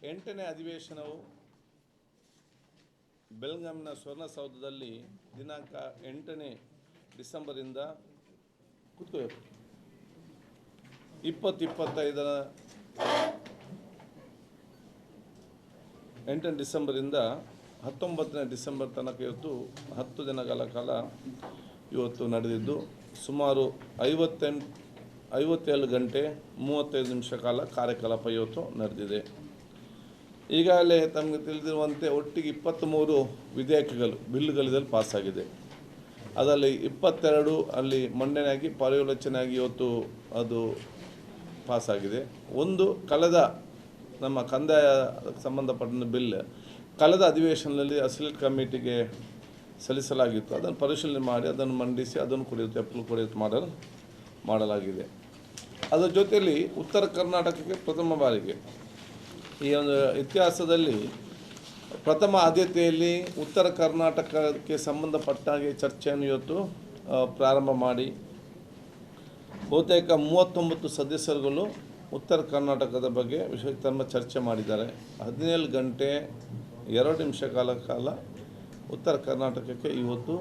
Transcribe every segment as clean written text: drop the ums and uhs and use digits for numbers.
ಎಂಟನೇ ಅಧಿವೇಶನವು ಬೆಳಗಾಂನ ಸ್ವರ್ಣಸೌಧದಲ್ಲಿ ದಿನಾಂಕ 8ನೇ ಡಿಸೆಂಬರಿಂದ 2025 8ನೇ ಡಿಸೆಂಬರಿಂದ 19ನೇ ಡಿಸೆಂಬರ್ ತನಕ ಇವತ್ತು 10 ದಿನಗಳ ಕಾಲ ಇವತ್ತು ನಡೆದಿದ್ದು ಸುಮಾರು 57 ಗಂಟೆ 35 ನಿಮಿಷ ಕಾಲ ಕಾರ್ಯಕಲಾಪ ಇವತ್ತು ನಡೆದಿದೆ. ಈಗಾಗಲೇ ತಮಗೆ ತಿಳಿದಿರುವಂತೆ ಒಟ್ಟಿಗೆ 23 ವಿಧೇಯಕಗಳು ಬಿಲ್ಲುಗಳಿದಲ್ಲಿ ಪಾಸಾಗಿದೆ. ಅದರಲ್ಲಿ 22 ಅಲ್ಲಿ ಮಂಡನೆಯಾಗಿ ಪರ್ಯಾಲೋಚನೆಯಾಗಿ ಇವತ್ತು ಅದು ಪಾಸಾಗಿದೆ. ಒಂದು ಕಳೆದ ನಮ್ಮ ಕಂದಾಯ ಸಂಬಂಧಪಟ್ಟ ಬಿಲ್ ಕಳೆದ ಅಧಿವೇಶನದಲ್ಲಿ ಅಸೆಲೆಕ್ಟ್ ಕಮಿಟಿಗೆ ಸಲ್ಲಿಸಲಾಗಿತ್ತು. ಅದನ್ನು ಪರಿಶೀಲನೆ ಮಾಡಿ ಅದನ್ನು ಮಂಡಿಸಿ ಅದನ್ನು ಕುರಿತು ಮಾಡಲಾಗಿದೆ. ಅದರ ಜೊತೆಯಲ್ಲಿ ಉತ್ತರ ಕರ್ನಾಟಕಕ್ಕೆ ಪ್ರಥಮ ಬಾರಿಗೆ ಈ ಒಂದು ಇತಿಹಾಸದಲ್ಲಿ ಪ್ರಥಮ ಆದ್ಯತೆಯಲ್ಲಿ ಉತ್ತರ ಕರ್ನಾಟಕಕ್ಕೆ ಸಂಬಂಧಪಟ್ಟ ಹಾಗೆ ಚರ್ಚೆಯನ್ನು ಇವತ್ತು ಪ್ರಾರಂಭ ಮಾಡಿ ಬಹುತೇಕ 39 ಸದಸ್ಯರುಗಳು ಉತ್ತರ ಕರ್ನಾಟಕದ ಬಗ್ಗೆ ವಿಷಯ ಚರ್ಚೆ ಮಾಡಿದ್ದಾರೆ. 17 ಗಂಟೆ 2 ನಿಮಿಷ ಕಾಲ ಉತ್ತರ ಕರ್ನಾಟಕಕ್ಕೆ ಇವತ್ತು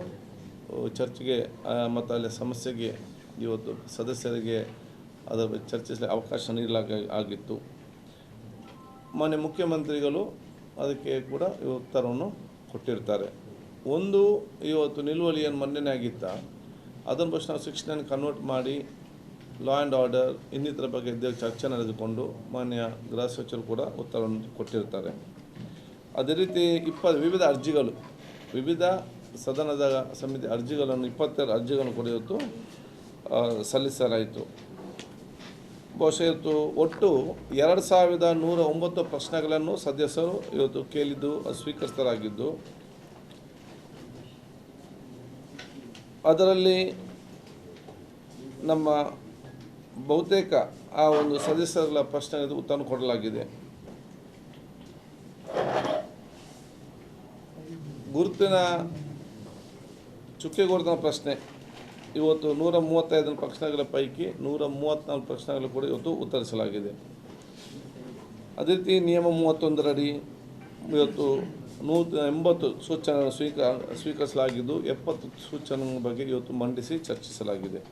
ಚರ್ಚೆಗೆ ಮತ್ತು ಅಲ್ಲಿ ಸಮಸ್ಯೆಗೆ ಇವತ್ತು ಸದಸ್ಯರಿಗೆ ಅದರ ಚರ್ಚಿಸಲು ಅವಕಾಶ ನೀಡಲಾಗಿತ್ತು. ಮಾನ್ಯ ಮುಖ್ಯಮಂತ್ರಿಗಳು ಅದಕ್ಕೆ ಕೂಡ ಉತ್ತರವನ್ನು ಕೊಟ್ಟಿರ್ತಾರೆ. ಒಂದು ಇವತ್ತು ನಿಲುವಳಿಯನ್ನು ಮಂಡನೆ ಆಗಿತ್ತ ಅದನ್ನು ಬಸ್ ನಾವು 6 ಕನ್ವರ್ಟ್ ಮಾಡಿ ಲಾ ಆ್ಯಂಡ್ ಆರ್ಡರ್ ಇನ್ನಿತರ ಬಗ್ಗೆ ಚರ್ಚೆ ನಡೆದುಕೊಂಡು ಮಾನ್ಯ ಗೃಹ ಸಚಿವರು ಕೂಡ ಉತ್ತರವನ್ನು ಕೊಟ್ಟಿರ್ತಾರೆ. ಅದೇ ರೀತಿ ವಿವಿಧ ಅರ್ಜಿಗಳು ವಿವಿಧ ಸದನದ ಸಮಿತಿ ಅರ್ಜಿಗಳನ್ನು 22 ಅರ್ಜಿಗಳನ್ನು ಕೂಡ ಇವತ್ತು ಸಲ್ಲಿಸಲಾಯಿತು. ಬಹುಶಃ ಇವತ್ತು ಒಟ್ಟು 2109 ಪ್ರಶ್ನೆಗಳನ್ನು ಸದಸ್ಯರು ಇವತ್ತು ಕೇಳಿದ್ದು ಸ್ವೀಕರಿಸಲಾಗಿದ್ದು ಅದರಲ್ಲಿ ನಮ್ಮ ಬಹುತೇಕ ಆ ಒಂದು ಸದಸ್ಯರ ಪ್ರಶ್ನೆಗೆ ಉತ್ತರ ಕೊಡಲಾಗಿದೆ. ಚುಕ್ಕೆ ಗುರುತಿನ ಪ್ರಶ್ನೆ ಇವತ್ತು 135 ಪ್ರಶ್ನೆಗಳ ಪೈಕಿ 134 ಪ್ರಶ್ನೆಗಳು ಕೂಡ ಇವತ್ತು ಉತ್ತರಿಸಲಾಗಿದೆ. ಅದೇ ರೀತಿ ನಿಯಮ 31ರಡಿ ಇವತ್ತು 180 ಸೂಚನೆಗಳನ್ನು ಸ್ವೀಕರಿಸಲಾಗಿದ್ದು 70 ಸೂಚನೆಗಳ ಬಗ್ಗೆ ಇವತ್ತು ಮಂಡಿಸಿ ಚರ್ಚಿಸಲಾಗಿದೆ.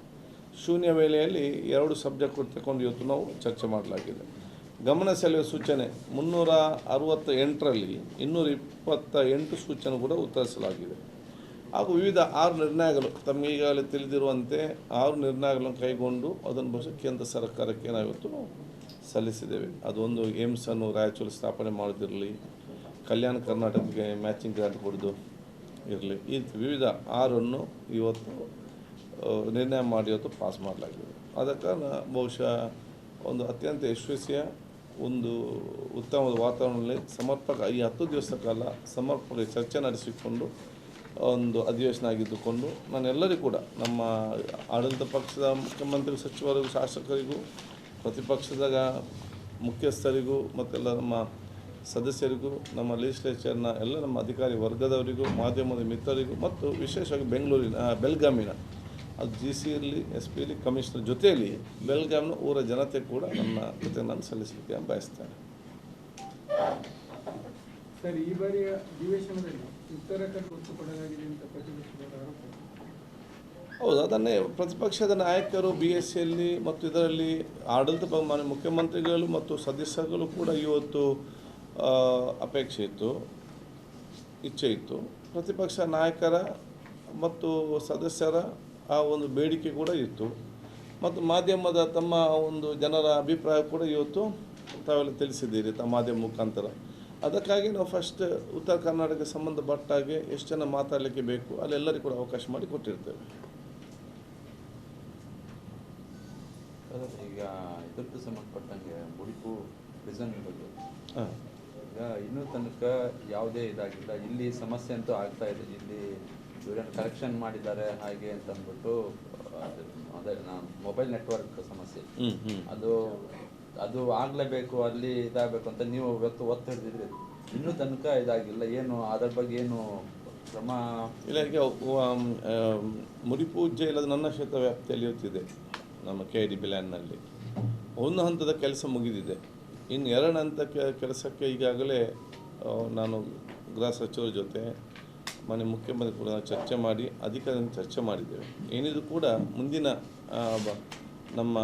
ಶೂನ್ಯ ವೇಳೆಯಲ್ಲಿ 2 ಸಬ್ಜೆಕ್ಟ್ ತೆಗೆದುಕೊಂಡು ಇವತ್ತು ನಾವು ಚರ್ಚೆ ಮಾಡಲಾಗಿದೆ. ಗಮನ ಸೆಳೆಯುವ ಸೂಚನೆ 368ರಲ್ಲಿ 228 ಸೂಚನೆ ಕೂಡ ಉತ್ತರಿಸಲಾಗಿದೆ. ಹಾಗೂ ವಿವಿಧ 6 ನಿರ್ಣಯಗಳು ತಮಗೆ ಈಗಾಗಲೇ ತಿಳಿದಿರುವಂತೆ 6 ನಿರ್ಣಯಗಳನ್ನು ಕೈಗೊಂಡು ಅದನ್ನು ಬಹುಶಃ ಕೇಂದ್ರ ಸರ್ಕಾರಕ್ಕೆ ನಾವಿವತ್ತು ಸಲ್ಲಿಸಿದ್ದೇವೆ. ಅದೊಂದು ಏಮ್ಸನ್ನು ರಾಯಚೂರು ಸ್ಥಾಪನೆ ಮಾಡೋದಿರಲಿ, ಕಲ್ಯಾಣ ಕರ್ನಾಟಕಕ್ಕೆ ಮ್ಯಾಚಿಂಗ್ ಗ್ರಾಂಟ್ ಕೊಡೋದು ಇರಲಿ, ಈ ವಿವಿಧ 6ಅನ್ನು ಇವತ್ತು ನಿರ್ಣಯ ಮಾಡಿ ಇವತ್ತು ಪಾಸ್ ಮಾಡಲಾಗಿದೆ. ಆದ ಕಾರಣ ಬಹುಶಃ ಒಂದು ಅತ್ಯಂತ ಯಶಸ್ವಿಯ ಒಂದು ಉತ್ತಮವಾದ ವಾತಾವರಣದಲ್ಲಿ ಸಮರ್ಪಕ ಈ 10 ದಿವಸ ಕಾಲ ಸಮರ್ಪಕ ಚರ್ಚೆ ನಡೆಸಿಕೊಂಡು ಒಂದು ಅಧಿವೇಶನ ಆಗಿದ್ದುಕೊಂಡು ನಾನೆಲ್ಲರಿಗೂ ಕೂಡ ನಮ್ಮ ಆಡಳಿತ ಪಕ್ಷದ ಮುಖ್ಯಮಂತ್ರಿ ಸಚಿವರಿಗೂ ಶಾಸಕರಿಗೂ ಪ್ರತಿಪಕ್ಷದ ಮುಖ್ಯಸ್ಥರಿಗೂ ಮತ್ತೆಲ್ಲ ನಮ್ಮ ಸದಸ್ಯರಿಗೂ ನಮ್ಮ ಲೆಜಿಸ್ಲೇಚರ್ನ ಎಲ್ಲ ನಮ್ಮ ಅಧಿಕಾರಿ ವರ್ಗದವರಿಗೂ ಮಾಧ್ಯಮದ ಮಿತ್ರರಿಗೂ ಮತ್ತು ವಿಶೇಷವಾಗಿ ಬೆಳಗಾಮಿನ ಅದು GC ಇರಲಿ SP ಇರಲಿ ಕಮಿಷನರ್ ಜೊತೆಯಲ್ಲಿ ಬೆಳಗಾಂನ ಊರ ಜನತೆ ಕೂಡ ನನ್ನ ಜೊತೆ ನಾನು ಸಲ್ಲಿಸಲಿಕ್ಕೆ ಬಯಸ್ತೇನೆ. ಸರ್, ಈ ಬಾರಿಯ ಅಧಿವೇಶನದಲ್ಲಿ ಉತ್ತರ ಕರ್ನಾಟಕ ಕೊಡಲಾಗಿದೆ ಅಂತ ಪ್ರತಿಪಕ್ಷದ ಆರೋಪ. ಹೌದು, ಅದನ್ನೇ ಪ್ರತಿಪಕ್ಷದ ನಾಯಕರು BSCಯಲ್ಲಿ ಮತ್ತು ಇದರಲ್ಲಿ ಆಡಳಿತ ಮುಖ್ಯಮಂತ್ರಿಗಳು ಮತ್ತು ಸದಸ್ಯರುಗಳು ಕೂಡ ಇವತ್ತು ಅಪೇಕ್ಷೆ ಇತ್ತು, ಇಚ್ಛೆ ಇತ್ತು. ಪ್ರತಿಪಕ್ಷ ನಾಯಕರ ಮತ್ತು ಸದಸ್ಯರ ಆ ಒಂದು ಬೇಡಿಕೆ ಕೂಡ ಇತ್ತು ಮತ್ತು ಮಾಧ್ಯಮದ ತಮ್ಮ ಒಂದು ಜನರ ಅಭಿಪ್ರಾಯ ಕೂಡ ಇವತ್ತು ತಾವೆಲ್ಲ ತಿಳಿಸಿದ್ದೀರಿ ತಮ್ಮ ಮಾಧ್ಯಮ ಮುಖಾಂತರ. ಅದಕ್ಕಾಗಿ ನಾವು ಫಸ್ಟ್ ಉತ್ತರ ಕರ್ನಾಟಕಕ್ಕೆ ಸಂಬಂಧಪಟ್ಟಾಗೆ ಎಷ್ಟು ಜನ ಮಾತಾಡಲಿಕ್ಕೆ ಬೇಕು ಅಲ್ಲೆಲ್ಲರಿಗೂ ಕೂಡ ಅವಕಾಶ ಮಾಡಿ ಕೊಟ್ಟಿರ್ತೇವೆ. ಈಗ ಇದಕ್ಕೆ ಸಂಬಂಧಪಟ್ಟಂಗೆ ಮುಡಿಪು ಪ್ರಿಸನ್ ಬಗ್ಗೆ ಈಗ ಇನ್ನೂ ತನಕ ಯಾವುದೇ ಇದಾಗಿಲ್ಲ. ಇಲ್ಲಿ ಸಮಸ್ಯೆ ಅಂತೂ ಆಗ್ತಾ ಇದೆ. ಇಲ್ಲಿ ಇವರೇನು ಕಲೆಕ್ಷನ್ ಮಾಡಿದ್ದಾರೆ ಹಾಗೆ ಅಂತ ಅಂದ್ಬಿಟ್ಟು ಅದೇ ಮೊಬೈಲ್ ನೆಟ್ವರ್ಕ್ ಸಮಸ್ಯೆ ಅದು ಆಗಲೇಬೇಕು, ಅಲ್ಲಿ ಇದಾಗಬೇಕು ಅಂತ ನೀವು ಇವತ್ತು ಒತ್ತು ಹಿಡಿದಿದ್ರಿ. ಇನ್ನೂ ತನಕ ಇದಾಗಿಲ್ಲ. ಏನು ಅದರ ಬಗ್ಗೆ ಏನು ಕ್ರಮ ಇಲ್ಲ? ಈಗ ಮುಡಿಪು ಜೈಲದ ನನ್ನ ಕ್ಷೇತ್ರ ವ್ಯಾಪ್ತಿಯಲ್ಲಿ ಇರುತ್ತಿದೆ. ನಮ್ಮ KID ಬಿಲ್ಯಾನ್ನಲ್ಲಿ ಒಂದು ಹಂತದ ಕೆಲಸ ಮುಗಿದಿದೆ. ಇನ್ನು 2 ಹಂತ ಕೆಲಸಕ್ಕೆ ಈಗಾಗಲೇ ನಾನು ಗೃಹ ಸಚಿವರ ಜೊತೆ ಮಾನ್ಯ ಮುಖ್ಯಮಂತ್ರಿ ಕೂಡ ಚರ್ಚೆ ಮಾಡಿ ಅಧಿಕಾರಿಯಿಂದ ಚರ್ಚೆ ಮಾಡಿದ್ದೇವೆ. ಏನಿದು ಕೂಡ ಮುಂದಿನ ನಮ್ಮ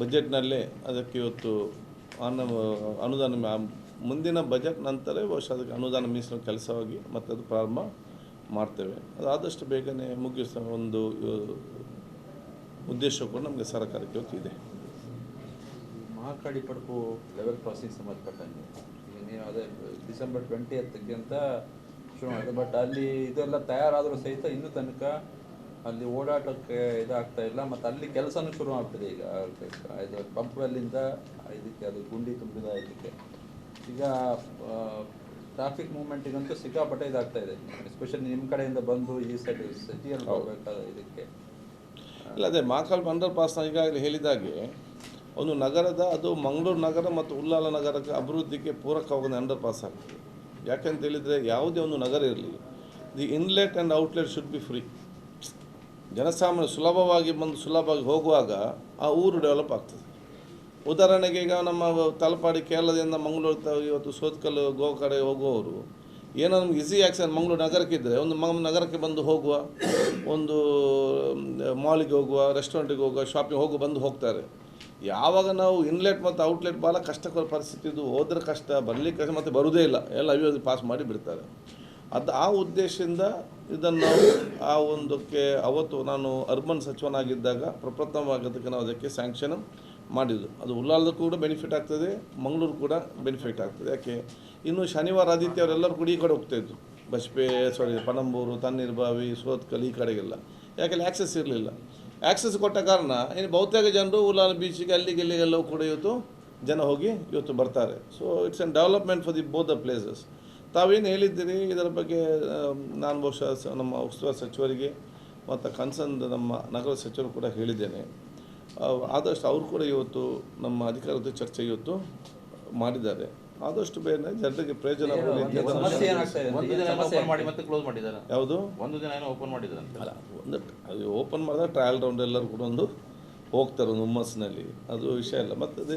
ಬಜೆಟ್ನಲ್ಲೇ ಅದಕ್ಕೆ ಇವತ್ತು ಅನುದಾನ ಮುಂದಿನ ಬಜೆಟ್ ನಂತರ ಬಹುಶಃ ಅದಕ್ಕೆ ಅನುದಾನ ಮೀಸಲು ಕೆಲಸವಾಗಿ ಮತ್ತೆ ಅದು ಪ್ರಾರಂಭ ಮಾಡ್ತೇವೆ. ಅದು ಆದಷ್ಟು ಬೇಗನೆ ಮುಗಿಸೋ ಒಂದು ಉದ್ದೇಶ ಕೂಡ ನಮಗೆ ಸರ್ಕಾರಕ್ಕೆ ಇವತ್ತು ಇದೆ. ಮಹಾಕಾಳಿ ಪಡಪು ಲೆವೆಲ್ ಕ್ರಾಸಿಂಗ್ ಸಂಬಂಧಪಟ್ಟಂಗೆ ಈಗ ನೀವು ಅದೇ ಡಿಸೆಂಬರ್ 20th ಅಂತ ಶುರು ಮಾಡಿದೆ. ಬಟ್ ಅಲ್ಲಿ ಇದೆಲ್ಲ ತಯಾರಾದರೂ ಸಹಿತ ಇನ್ನೂ ತನಕ ಅಲ್ಲಿ ಓಡಾಟಕ್ಕೆ ಇದಾಗ್ತಾ ಇಲ್ಲ. ಮತ್ತು ಅಲ್ಲಿ ಕೆಲಸನೂ ಶುರು ಆಗ್ತದೆ ಈಗ. ಇದು ಪಂಪ್ವೆಲ್ಲಿಂದ ಇದಕ್ಕೆ ಅದು ಗುಂಡಿ ತುಂಬಿದ ಇದಕ್ಕೆ ಈಗ ಟ್ರಾಫಿಕ್ ಮೂವ್ಮೆಂಟಿಗಂತೂ ಸಿಕ್ಕಾಪಟ್ಟೆ ಇದಾಗ್ತಾ ಇದೆ. ಎಸ್ಪೆಷಲಿ ನಿಮ್ಮ ಕಡೆಯಿಂದ ಬಂದು ಈ ಸೈಡ್ ಸಿಟಿಯಲ್ಲಿ ಹೋಗಬೇಕಾದ ಇದಕ್ಕೆ ಇಲ್ಲ, ಅದೇ ಮಹಾಕಾಲ್ ಅಂಡರ್ ಪಾಸ್ನ ಈಗಾಗಲೇ ಹೇಳಿದಾಗೆ ಒಂದು ನಗರದ ಅದು ಮಂಗಳೂರು ನಗರ ಮತ್ತು ಉಳ್ಳಾಲ ನಗರಕ್ಕೆ ಅಭಿವೃದ್ಧಿಗೆ ಪೂರಕವಾದ ಅಂಡರ್ ಪಾಸ್ ಆಗ್ತದೆ. ಯಾಕೆಂತ ಹೇಳಿದರೆ ಯಾವುದೇ ಒಂದು ನಗರ ಇರಲಿ, the inlet and outlet should be free. ಜನಸಾಮಾನ್ಯ ಸುಲಭವಾಗಿ ಬಂದು ಸುಲಭವಾಗಿ ಹೋಗುವಾಗ ಆ ಊರು ಡೆವಲಪ್ ಆಗ್ತದೆ. ಉದಾಹರಣೆಗೆ ಈಗ ನಮ್ಮ ತಲಪಾಡಿ ಕೇರಳದಿಂದ ಮಂಗಳೂರು ಇವತ್ತು ಸೋತ್ಕಲ್ಲು ಗೋ ಕಡೆ ಹೋಗುವವರು ಏನೋ ನಮ್ಗೆ ಈಸಿ ಆ್ಯಕ್ಸನ್ ಮಂಗಳೂರು ನಗರಕ್ಕೆ ಇದ್ದರೆ ಒಂದು ನಗರಕ್ಕೆ ಬಂದು ಹೋಗುವ, ಒಂದು ಮಾಲಿಗೆ ಹೋಗುವ, ರೆಸ್ಟೋರೆಂಟಿಗೆ ಹೋಗುವ, ಶಾಪಿಂಗ್ ಬಂದು ಹೋಗ್ತಾರೆ. ಯಾವಾಗ ನಾವು ಇನ್ಲೆಟ್ ಮತ್ತು ಔಟ್ಲೆಟ್ ಭಾಳ ಕಷ್ಟಕರ ಪರಿಸ್ಥಿತಿ ಇದು, ಹೋದ್ರೆ ಕಷ್ಟ, ಬರಲಿಕ್ಕೆ ಕಷ್ಟ, ಮತ್ತು ಬರೋದೇ ಇಲ್ಲ, ಎಲ್ಲ ಅಭಿವೃದ್ಧಿ ಪಾಸ್ ಮಾಡಿ ಬಿಡ್ತಾರೆ. ಆ ಉದ್ದೇಶದಿಂದ ಇದನ್ನು ನಾವು ಆ ಒಂದಕ್ಕೆ ಅವತ್ತು ನಾನು ಅರ್ಬನ್ ಸಚಿವನಾಗಿದ್ದಾಗ ಪ್ರಪ್ರಥಮವಾಗೋದಕ್ಕೆ ನಾವು ಅದಕ್ಕೆ ಸ್ಯಾಂಕ್ಷನ್ ಮಾಡಿದ್ದು. ಅದು ಉಳ್ಳಾಲದಕ್ಕೂ ಕೂಡ ಬೆನಿಫಿಟ್ ಆಗ್ತದೆ, ಮಂಗಳೂರು ಕೂಡ ಬೆನಿಫಿಟ್ ಆಗ್ತದೆ. ಯಾಕೆ ಇನ್ನು ಶನಿವಾರ ಆದಿತ್ಯ ಅವರೆಲ್ಲರೂ ಕೂಡ ಈ ಕಡೆ ಹೋಗ್ತಾಯಿದ್ರು, ಪಣಂಬೂರು, ತಣ್ಣೀರ್ಬಾವಿ, ಸೋತ್ಕಲ್ ಈ ಕಡೆಗೆಲ್ಲ. ಯಾಕೆಂದರೆ ಆ್ಯಕ್ಸಸ್ ಇರಲಿಲ್ಲ. ಆ್ಯಕ್ಸಸ್ ಕೊಟ್ಟ ಕಾರಣ ಇನ್ನು ಬಹುತೇಕ ಜನರು ಉಳ್ಳಾಲ ಬೀಚಿಗೆ ಅಲ್ಲಿಗೆ ಇಲ್ಲಿಗೆಲ್ಲ ಕೂಡ ಇವತ್ತು ಜನ ಹೋಗಿ ಇವತ್ತು ಬರ್ತಾರೆ. So it's on development for both the places. ತಾವೇನು ಹೇಳಿದ್ದೀರಿ ಇದರ ಬಗ್ಗೆ ನಾನು ಬಹುಶಃ ನಮ್ಮ ಉಸ್ತುವಾರಿ ಸಚಿವರಿಗೆ ಮತ್ತು ಕನ್ಸರ್ನ್ ನಮ್ಮ ನಗರ ಸಚಿವರು ಕೂಡ ಹೇಳಿದ್ದೇನೆ. ಆದಷ್ಟು ಅವರು ಕೂಡ ಇವತ್ತು ನಮ್ಮ ಅಧಿಕಾರದ ಚರ್ಚೆ ಇವತ್ತು ಮಾಡಿದ್ದಾರೆ. ಆದಷ್ಟು ಬೇರೆ ಜನರಿಗೆ ಪ್ರಯೋಜನ ಯಾವುದು ಒಂದು ದಿನ ಏನೋ ಓಪನ್ ಮಾಡಿದ್ದಾರೆ ಅಲ್ಲ, ಅದು ಓಪನ್ ಮಾಡಿದಾಗ ಟ್ರಯಲ್ ರೌಂಡ್ ಎಲ್ಲರೂ ಕೂಡ ಒಂದು ಹೋಗ್ತಾರೆ ಒಂದು ಹುಮ್ಮಸ್ಸಿನಲ್ಲಿ, ಅದು ವಿಷಯ ಇಲ್ಲ. ಮತ್ತೆ ಇದು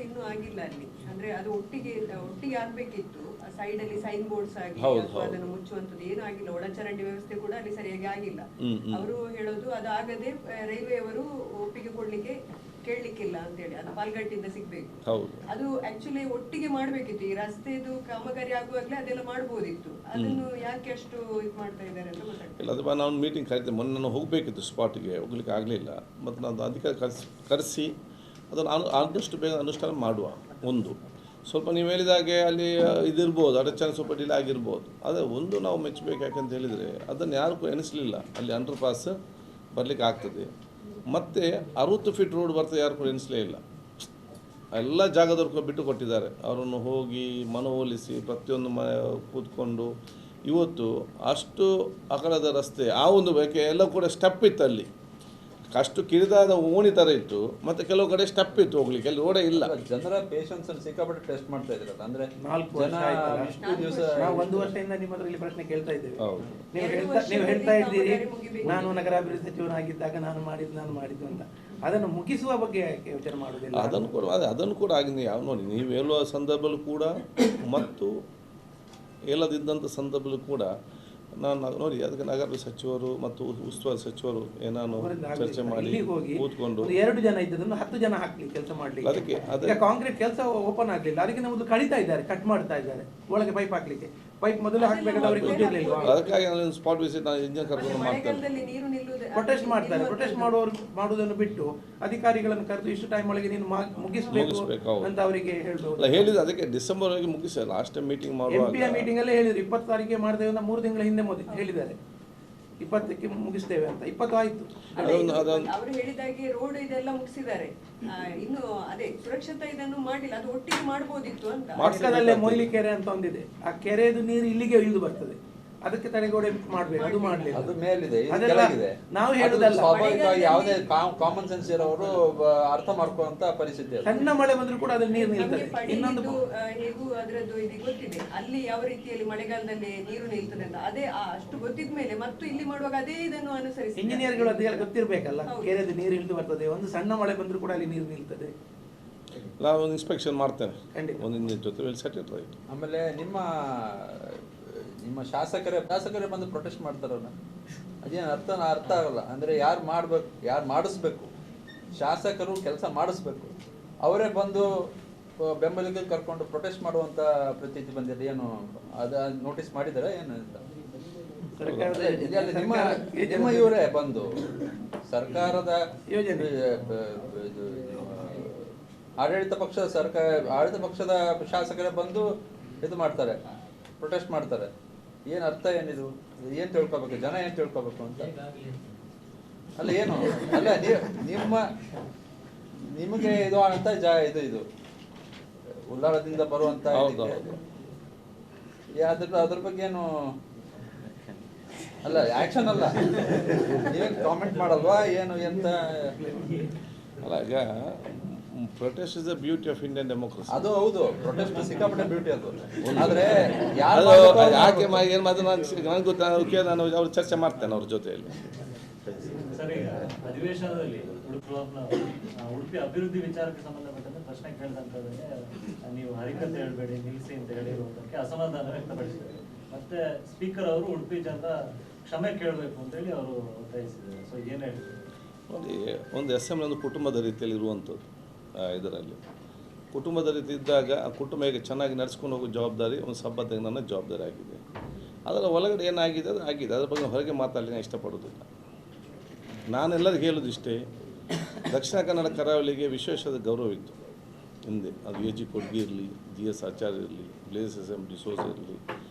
ಇನ್ನೂ ಆಗಿಲ್ಲ ಅಲ್ಲಿ, ಅಂದ್ರೆ ಅದು ಒಟ್ಟಿಗೆ ಆಗ್ಬೇಕಿತ್ತು. ಸೈಡ್ ಅಲ್ಲಿ ಸೈನ್ ಬೋರ್ಡ್ಸ್ ಆಗಿ ಅದನ್ನು ಮುಚ್ಚುವಂತದ್ದು ಏನೂ ಆಗಿಲ್ಲ. ಒಳಚರಂಡಿ ವ್ಯವಸ್ಥೆ ಕೂಡ ಅಲ್ಲಿ ಸರಿಯಾಗಿ ಆಗಿಲ್ಲ. ಅವರು ಹೇಳೋದು ಅದಾಗದೆ ರೈಲ್ವೆ ಅವರು ಒಪ್ಪಿಗೆ ಕೊಡ್ಲಿಕ್ಕೆ ಕೇಳಲಿಕ್ಕಿಲ್ಲ ಅಂತ ಹೇಳಿ, ಅದು ಪಾಲ್ಘಟ್ಟಿಂದ ಸಿಗ್ಬೇಕು. ಅದು ಆಕ್ಚುಲಿ ಒಟ್ಟಿಗೆ ಮಾಡ್ಬೇಕಿತ್ತು. ಈ ರಸ್ತೆದು ಕಾಮಗಾರಿ ಆಗುವಾಗಲೇ ಅದೆಲ್ಲ ಮಾಡ್ಬೋದಿತ್ತು. ಅದನ್ನು ಯಾಕೆ ಅಷ್ಟು ಇದು ಮಾಡ್ತಾ ಇದ್ದಾರೆ ಅಂತ ಗೊತ್ತಾಗ್ತದೆ. ಇಲ್ಲ, ಅದು ನಾನು ಮೀಟಿಂಗ್ ಕರಿತೆ ಮೊನ್ನೆ ನಾನು ಹೋಗಬೇಕಿತ್ತು, ಸ್ಪಾಟಿಗೆ ಹೋಗ್ಲಿಕ್ಕೆ ಆಗಲಿಲ್ಲ. ಮತ್ತು ನಾನು ಅಧಿಕಾರಿ ಕರೆಸಿ ಅದನ್ನು ಆದಷ್ಟು ಬೇಗ ಅನುಷ್ಠಾನ ಮಾಡುವ. ಒಂದು ಸ್ವಲ್ಪ ನೀವು ಹೇಳಿದಾಗೆ ಅಲ್ಲಿ ಇದಿರ್ಬೋದು, ಅಡಚಣೆ ಸ್ವಲ್ಪ ಡಿಲೇ ಆಗಿರ್ಬೋದು. ಅದೇ ಒಂದು ನಾವು ಮೆಚ್ಚಬೇಕು. ಯಾಕಂತ ಹೇಳಿದರೆ ಅದನ್ನು ಯಾರು ಎನಿಸಲಿಲ್ಲ, ಅಲ್ಲಿ ಅಂಡರ್ ಪಾಸ್ ಬರಲಿಕ್ಕೆ ಆಗ್ತದೆ. ಮತ್ತು 60 ಫೀಟ್ ರೋಡ್ ಬರ್ತದೆ, ಯಾರು ಕೂಡ ಎನಿಸಲೇ ಇಲ್ಲ. ಎಲ್ಲ ಜಾಗದವ್ರು ಬಿಟ್ಟು ಕೊಟ್ಟಿದ್ದಾರೆ. ಅವರನ್ನು ಹೋಗಿ ಮನವೊಲಿಸಿ ಪ್ರತಿಯೊಂದು ಕೂತ್ಕೊಂಡು ಇವತ್ತು ಅಷ್ಟು ಅಗಲದ ರಸ್ತೆ ಆ ಒಂದು ಬೇಕೆ ಎಲ್ಲ ಕೂಡ ಸ್ಟೆಪ್ ಇತ್ತು. ಅಲ್ಲಿ ಅಷ್ಟು ಕಿರಿದಾದ ಓಣಿ ಥರ ಇತ್ತು, ಮತ್ತು ಕೆಲವು ಕಡೆ ಸ್ಟೆಪ್ ಇತ್ತು ಹೋಗ್ಲಿಕ್ಕೆ, ಅಲ್ಲಿ ರೋಡೇ ಇಲ್ಲ. ಜನರ ಪೇಷನ್ಸ್ ಅನ್ನು ಸಿಕ್ಕಾಪಟ್ಟೆ ಟೆಸ್ಟ್ ಮಾಡ್ತಾ ಇದ್ರಲ್ಲ. ಅಂದ್ರೆ 4 ವರ್ಷ ನಾವು 1 ವರ್ಷದಿಂದ ನಿಮ್ಮ ಹತ್ರ ಇಲ್ಲಿ ಪ್ರಶ್ನೆ ಕೇಳ್ತಾ ಇದ್ದೇವೆ. ನೀವು ಹೇಳ್ತಾ ಇದ್ದೀರಿ ನಾನು ನಗರಾಭಿವೃದ್ಧಿ ಸಚಿವನಾಗಿದ್ದಾಗ ನಾನು ಮಾಡಿದ್ದು ಅಂತ. ಅದನ್ನು ಮುಗಿಸುವ ಬಗ್ಗೆ ಯೋಚನೆ ಮಾಡುವುದಿಲ್ಲ. ಅದನ್ನು ಕೂಡ ಆಗಿದೆ. ಯಾವ ನೋಡಿ, ನೀವು ಹೇಳುವ ಸಂದರ್ಭದಲ್ಲೂ ಕೂಡ ಮತ್ತು ಹೇಳದಿದ್ದಂಥ ಸಂದರ್ಭದಲ್ಲೂ ಕೂಡ ನಾನು ನೋಡಿ ಅದಕ್ಕೆ ನಗರ ಸಚಿವರು ಮತ್ತು ಉಸ್ತುವಾರಿ ಸಚಿವರು ಏನಾನು ಚರ್ಚೆ ಮಾಡಿ ಕೂತ್ಕೊಂಡು 2 ಜನ ಇದ್ದದನ್ನು 10 ಜನ ಹಾಕ್ಲಿ ಕೆಲಸ ಮಾಡ್ಲಿಕ್ಕೆ. ಅದಕ್ಕೆ ಕಾಂಕ್ರೀಟ್ ಕೆಲಸ ಓಪನ್ ಆಗ್ಲಿಲ್ಲ, ಅದಕ್ಕೆ ಮೊದಲು ಕಡಿತಾ ಇದ್ದಾರೆ, ಕಟ್ ಮಾಡ್ತಾ ಇದ್ದಾರೆ ಒಳಗೆ ಪೈಪ್ ಹಾಕ್ಲಿಕ್ಕೆ. ಪೈಪ್ ಮೊದಲು ಹಾಕ್ಬೇಕಾದ್ರೆ ಅವ್ರಿಗೆ ಗೊತ್ತಿರಲಿಲ್ಲ. ಅದಕ್ಕಾಗಿ ನಾನು ಸ್ಪಾಟ್ ವಿಸಿಟ್ ನಾನು ಇಂಜಿನ್ ಕರ್ಕೊಂಡು ಮಾಡ್ತೇನೆ. ಪ್ರೊಟೆಸ್ಟ್ ಮಾಡ್ತಾರೆ. ಪ್ರೊಟೆಸ್ಟ್ ಮಾಡುವುದನ್ನು ಬಿಟ್ಟು ಅಧಿಕಾರಿಗಳನ್ನು ಕರೆದು ಇಷ್ಟು ಟೈಮ್ ಒಳಗೆ ನೀನು ಮುಗಿಸ್ಬೇಕು ಅಂತ ಅವರಿಗೆ ಹೇಳ್ಬೋದು. ಹೇಳಿದ ಅದಕ್ಕೆ ಡಿಸೆಂಬರ್ ವರೆಗೆ ಮುಗಿಸ ಲಾಸ್ಟ್ ಟೈಮ್ ಮೀಟಿಂಗ್ ಮಾಡುವಾಗ MP ಮೀಟಿಂಗ್ ಅಲ್ಲೇ ಹೇಳಿದ್ರು 20 ತಾರೀಕಿಗೆ ಮಾಡ್ತೇವೆ ಅಂತ 3 ತಿಂಗಳ ಹಿಂದೆ ಹೇಳಿದ್ದಾರೆ. 20ಕ್ಕೆ ಮುಗಿಸ್ತೇವೆ ಅಂತ. 20 ಆಯ್ತು. ಅವರು ಹೇಳಿದಾಗೆ ರೋಡ್ ಇದೆಲ್ಲ ಮುಗಿಸಿದ್ದಾರೆ, ಇನ್ನು ಅದೇ ಸುರಕ್ಷತಾ ಇದನ್ನು ಮಾಡಿಲ್ಲ. ಅದು ಒಟ್ಟಿಗೆ ಮಾಡಬಹುದಿತ್ತು ಅಂತ. ಪಕ್ಕದಲ್ಲೇ ಮೊಯ್ಲಿ ಕೆರೆ ಅಂತ ಒಂದಿದೆ, ಆ ಕೆರೆದು ನೀರು ಇಲ್ಲಿಗೆ ಇಳಿದು ಬರ್ತದೆ, ಅದಕ್ಕೆ ತಡೆಗೋಡೆ ಮಾಡ್ಬೇಕು. ಅದು ಮಾಡಲಿಲ್ಲ. ಅದು ಮೇಲಿದೆ, ನಾವು ಹೇಳುದಲ್ಲ. ಸ್ವಾಭಾವಿಕವಾಗಿ ಯಾವುದೇ ಕಾಮನ್ ಸೆನ್ಸ್ ಇರೋರು ಅರ್ಥ ಮಾಡ್ಕೊಳ್ಳುವಂತ ಪರಿಸ್ಥಿತಿ. ಸಣ್ಣ ಮಳೆ ಬಂದ್ರು ಕೂಡ ಅದ್ರ ನೀರು ನಿಲ್ತದೆ. ಇನ್ನೊಂದು ಹೇಗೂ ಅದರದ್ದು ಇದು ಗೊತ್ತಿದೆ, ಅಲ್ಲಿ ಯಾವ ರೀತಿಯಲ್ಲಿ ಮಳೆಗಾಲದಲ್ಲಿ ನೀರು ನಿಲ್ತದೆ ಅಂತ. ಅದೇ ಅಷ್ಟು ಗೊತ್ತಿದ ಮೇಲೆ ಮತ್ತು ಇಲ್ಲಿ ಮಾಡುವಾಗ ಅದೇ ಇದನ್ನು ಅನುಸರಿಸಿ ಇಂಜಿನಿಯರ್ಗಳು ಅದೆಲ್ಲ ಗೊತ್ತಿರ್ಬೇಕಲ್ಲ. ಕೆರೆದು ನೀರು ಇಳಿದು ಬರ್ತದೆ, ಒಂದು ಸಣ್ಣ ಮಳೆ ಬಂದ್ರು ಕೂಡ ಅಲ್ಲಿ ನೀರು ನಿಲ್ತದೆ. ನಾವು ಒಂದು ಇನ್ಸ್ಪೆಕ್ಷನ್ ಮಾಡ್ತೇನೆ ಖಂಡಿತ. ಒಂದಿನ ಜೊತೆ ವಿಲ್ ಸೆಟ್ ಇಟ್ ರೈಟ್. ಆಮೇಲೆ ನಿಮ್ಮ ಶಾಸಕರೇ ಬಂದು ಪ್ರೊಟೆಸ್ಟ್ ಮಾಡ್ತಾರಲ್ಲ, ಅದೇನು ಅರ್ಥ ಆಗಲ್ಲ. ಅಂದರೆ ಯಾರು ಮಾಡ್ಬೇಕು, ಯಾರು ಮಾಡಿಸ್ಬೇಕು, ಶಾಸಕರು ಕೆಲಸ ಮಾಡಿಸ್ಬೇಕು, ಅವರೇ ಬಂದು ಬೆಂಬಲಿಗೆ ಕರ್ಕೊಂಡು ಪ್ರೊಟೆಸ್ಟ್ ಮಾಡುವಂಥ ಪ್ರತೀತಿ ಬಂದಿದೆ. ಏನು ಅದ ನೋಟಿಸ್ ಮಾಡಿದ್ದಾರೆ ಏನು ಅಂತ? ನಿಮ್ಮ ಇವರೇ ಬಂದು ಸರ್ಕಾರದ ಯೋಜನೆ ಆಡಳಿತ ಪಕ್ಷದ ಶಾಸಕರೇ ಬಂದು ಇದು ಮಾಡ್ತಾರೆ, ಪ್ರೊಟೆಸ್ಟ್ ಮಾಡ್ತಾರೆ. ಏನು ಅರ್ಥ ಏನಿದು? ಏನು ತಿಳ್ಕೊಬೇಕು ಜನ, ಏನು ತಿಳ್ಕೊಬೇಕು ಅಂತ? ಅಲ್ಲ ಏನು ಅಲ್ಲ ನಿಮಗೆ ಇದು ಅಂತ ಇದು ಉಲ್ಲಾಳದಿಂದ ಬರುವಂತ ಅದ್ರ ಬಗ್ಗೆ ಏನು ಅಲ್ಲ, ಆಕ್ಷನ್ ಅಲ್ಲ, ನೀವೇನು ಕಾಮೆಂಟ್ ಮಾಡಲ್ವಾ ಏನು ಎಂತ? ಅಲ್ಲ, ಈಗ protest is the beauty of Indian democracy. ಅದು ಹೌದು, ಪ್ರೊಟೆಸ್ಟ್ ಸಿಕ್ಕಾಪಟ್ಟೆ ಬ್ಯೂಟಿ ಅದು. ಆದ್ರೆ ಯಾಕೆ ಏನು ಮಾತು ನನಗೆ ಗೊತ್ತಾ, ನಾನು ಅವ್ರ ಚರ್ಚೆ ಮಾಡ್ತೇನೆ ಅವ್ರ ಜೊತೆಯಲ್ಲಿ. ಸರ್, ಈಗ ಅಧಿವೇಶನದಲ್ಲಿ ಉಡುಪಿ ಅಭಿವೃದ್ಧಿ ವಿಚಾರಕ್ಕೆ ಸಂಬಂಧಪಟ್ಟಂತೆ ಪ್ರಶ್ನೆ ಕೇಳಿದಂಥದ್ದೇ ನೀವು ಹರಿಕತೆ ಹೇಳಬೇಡಿ, ನಿಲ್ಲಿಸಿ ಅಂತ ಹೇಳಿರುವುದಕ್ಕೆ ಅಸಮಾಧಾನ ವ್ಯಕ್ತಪಡಿಸಿದ್ದಾರೆ. ಮತ್ತೆ ಸ್ಪೀಕರ್ ಅವರು ಉಡುಪಿ ಜನರ ಕ್ಷಮೆ ಕೇಳಬೇಕು ಅಂತೇಳಿ ಅವರು ಒತ್ತಾಯಿಸಿದ್ದಾರೆ. ಸೊ ಏನು ಹೇಳ್ತೀವಿ? ನೋಡಿ, ಒಂದು ಅಸೆಂಬ್ಲಿ ಒಂದು ಕುಟುಂಬದ ರೀತಿಯಲ್ಲಿ ಇರುವಂಥದ್ದು. ಇದರಲ್ಲಿ ಕುಟುಂಬದ ರೀತಿ ಇದ್ದಾಗ ಆ ಕುಟುಂಬ ಹೇಗೆ ಚೆನ್ನಾಗಿ ನಡೆಸ್ಕೊಂಡು ಹೋಗೋ ಜವಾಬ್ದಾರಿ ಒಂದು ಸಭಾಧ್ಯಕ್ಷ ನನ್ನ ಜವಾಬ್ದಾರಿ ಆಗಿದೆ. ಅದರ ಒಳಗಡೆ ಏನಾಗಿದೆ ಅದು ಆಗಿದೆ, ಅದ್ರ ಬಗ್ಗೆ ಹೊರಗೆ ಮಾತಾಡಲಿಕ್ಕೆ ನಾನು ಇಷ್ಟಪಡೋದಿಲ್ಲ. ನಾನೆಲ್ಲರಿಗೂ ಹೇಳೋದು ಇಷ್ಟೇ, ದಕ್ಷಿಣ ಕನ್ನಡ ಕರಾವಳಿಗೆ ವಿಶೇಷವಾದ ಗೌರವ ಇತ್ತು ಹಿಂದೆ. ಅದು ಎ ಜಿ ಕೊಡ್ಗಿ ಇರಲಿ, ಜಿ ಎಸ್ ಆಚಾರ್ಯ ಇರಲಿ, ಬ್ಲೇಸ್ ಎಸ್ ಎಂ ಡಿಸೋಜ್ ಇರಲಿ,